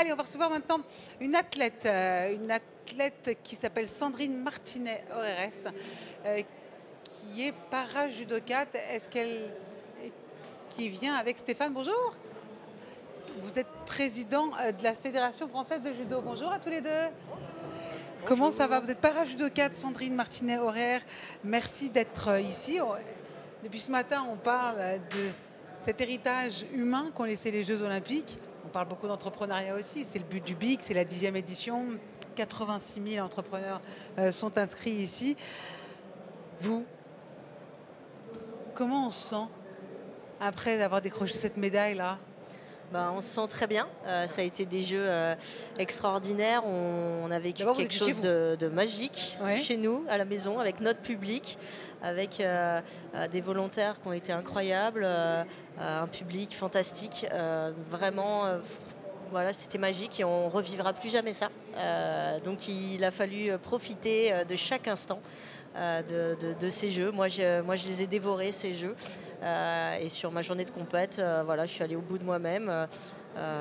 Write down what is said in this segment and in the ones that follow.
Allez, on va recevoir maintenant une athlète qui s'appelle Sandrine Martinet-Oreres, qui est para-judokate. Est-ce qu'elle qui vient avec Stéphane? Bonjour. Vous êtes président de la Fédération française de judo. Bonjour à tous les deux. Comment ça va? Vous êtes para-judokate, Sandrine Martinet-Oreres. Merci d'être ici. Depuis ce matin, on parle de cet héritage humain qu'ont laissé les Jeux Olympiques. On parle beaucoup d'entrepreneuriat aussi. C'est le but du BIC, c'est la 10e édition. 86 000 entrepreneurs sont inscrits ici. Vous, comment on se sent après avoir décroché cette médaille-là? On se sent très bien. Ça a été des jeux extraordinaires. On a vécu quelque chose de magique chez nous, à la maison, avec notre public, avec des volontaires qui ont été incroyables, un public fantastique. Vraiment, voilà, c'était magique et on ne revivra plus jamais ça. Donc il a fallu profiter de chaque instant de ces jeux. Moi, je les ai dévorés, ces jeux. Et sur ma journée de compète, voilà, je suis allée au bout de moi-même.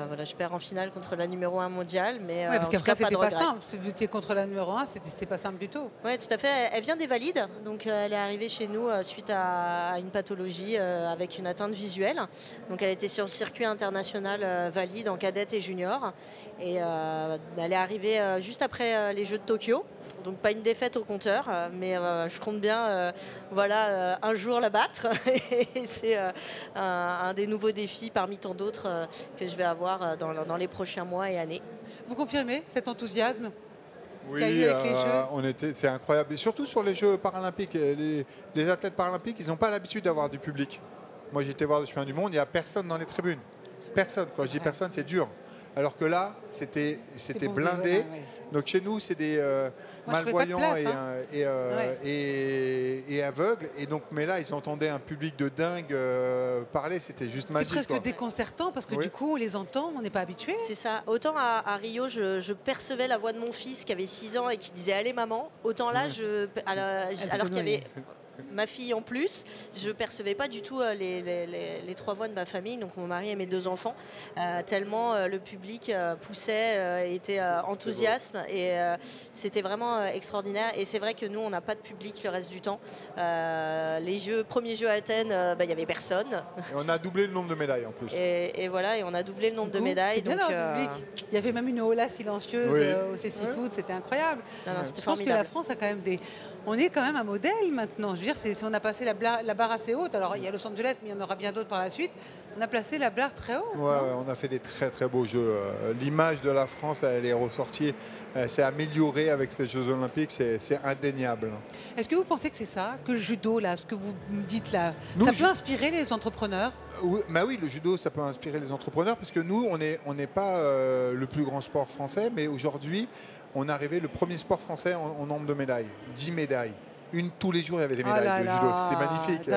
Voilà, je perds en finale contre la numéro 1 mondiale, mais parce qu'après c'était pas simple. Si vous étiez contre la numéro 1, c'est pas simple du tout. Oui, tout à fait. Elle vient des Valides, donc elle est arrivée chez nous suite à une pathologie avec une atteinte visuelle. Donc elle était sur le circuit international valide en cadette et junior, et elle est arrivée juste après les Jeux de Tokyo. Donc pas une défaite au compteur, mais je compte bien voilà, un jour la battre. Et c'est un des nouveaux défis parmi tant d'autres que je vais avoir dans les prochains mois et années. Vous confirmez cet enthousiasme? Oui, c'est incroyable. Et surtout sur les Jeux paralympiques. Les athlètes paralympiques, ils n'ont pas l'habitude d'avoir du public. Moi, j'étais voir le championnat du monde, il n'y a personne dans les tribunes. Personne. Quand je dis personne, c'est dur. Alors que là, c'était blindé. Donc chez nous, c'est des malvoyants et aveugles. Et donc, mais là, ils entendaient un public de dingue parler. C'était juste magique. C'est presque déconcertant parce que du coup, on les entend, on n'est pas habitué. C'est ça. Autant à Rio, je percevais la voix de mon fils qui avait 6 ans et qui disait « Allez maman », autant là, alors qu'il y avait ma fille en plus, je ne percevais pas du tout les 3 voix de ma famille, donc mon mari et mes 2 enfants, tellement le public poussait, était enthousiaste, et c'était vraiment extraordinaire. Et c'est vrai que nous, on n'a pas de public le reste du temps. Les premiers jeux à Athènes, il n'y avait personne. Et on a doublé le nombre de médailles en plus. Et voilà, et on a doublé le nombre de médailles. Donc, il y avait même une aula silencieuse au CC-Foot, c'était incroyable. Je pense que la France a quand même on est quand même un modèle maintenant. Je veux dire, on a passé la barre assez haute. Alors, il y a Los Angeles, mais il y en aura bien d'autres par la suite. On a placé la barre très haut. Ouais, on a fait des très très beaux jeux. L'image de la France, elle est ressortie, elle s'est améliorée avec ces Jeux Olympiques, c'est indéniable. Est-ce que vous pensez que c'est ça, que le judo, là, ce que vous me dites là, ça peut inspirer les entrepreneurs? Oui, le judo, ça peut inspirer les entrepreneurs, parce que nous, on n'est pas le plus grand sport français, mais aujourd'hui, on est arrivé le premier sport français en nombre de médailles, 10 médailles. Tous les jours, il y avait des médailles de judo. C'était magnifique.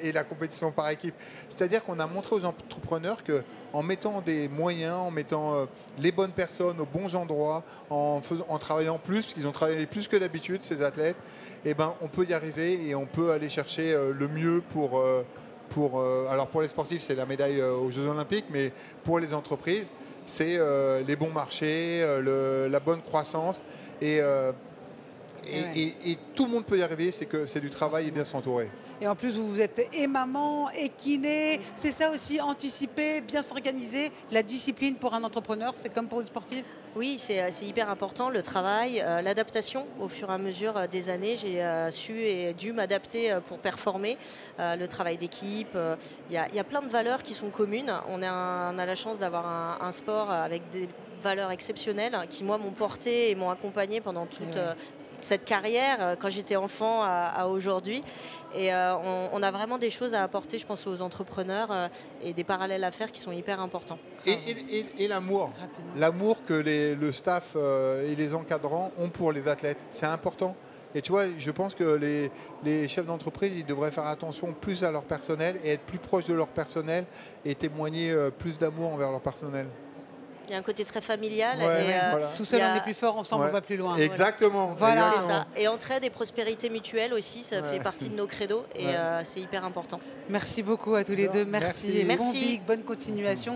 Et la compétition par équipe. C'est-à-dire qu'on a montré aux entrepreneurs qu'en mettant des moyens, en mettant les bonnes personnes aux bons endroits, en travaillant plus, parce qu'ils ont travaillé plus que d'habitude, ces athlètes, on peut y arriver et on peut aller chercher le mieux alors pour les sportifs, c'est la médaille aux Jeux Olympiques, mais pour les entreprises, c'est les bons marchés, la bonne croissance. Et tout le monde peut y arriver, c'est du travail et bien s'entourer. Et en plus, vous êtes et maman, et kiné. C'est ça aussi, anticiper, bien s'organiser. La discipline pour un entrepreneur, c'est comme pour une sportive? Oui, c'est hyper important, le travail, l'adaptation au fur et à mesure des années. J'ai su et dû m'adapter pour performer. Le travail d'équipe, il y a plein de valeurs qui sont communes. On a la chance d'avoir un sport avec des valeurs exceptionnelles qui, moi, m'ont porté et m'ont accompagné pendant toute cette carrière, quand j'étais enfant à aujourd'hui. Et on a vraiment des choses à apporter, je pense, aux entrepreneurs et des parallèles à faire qui sont hyper importants. Et l'amour que le staff et les encadrants ont pour les athlètes, c'est important. Et tu vois, je pense que les chefs d'entreprise, ils devraient faire attention plus à leur personnel et être plus proches de leur personnel et témoigner plus d'amour envers leur personnel. Il y a un côté très familial. Voilà. Tout seul, on est plus fort, ensemble, on va plus loin. Exactement. Voilà. C'est ça. Et entraide et prospérité mutuelle aussi, ça fait partie de nos credos et c'est hyper important. Merci beaucoup à tous les deux. Merci. Bon BIC, bonne continuation.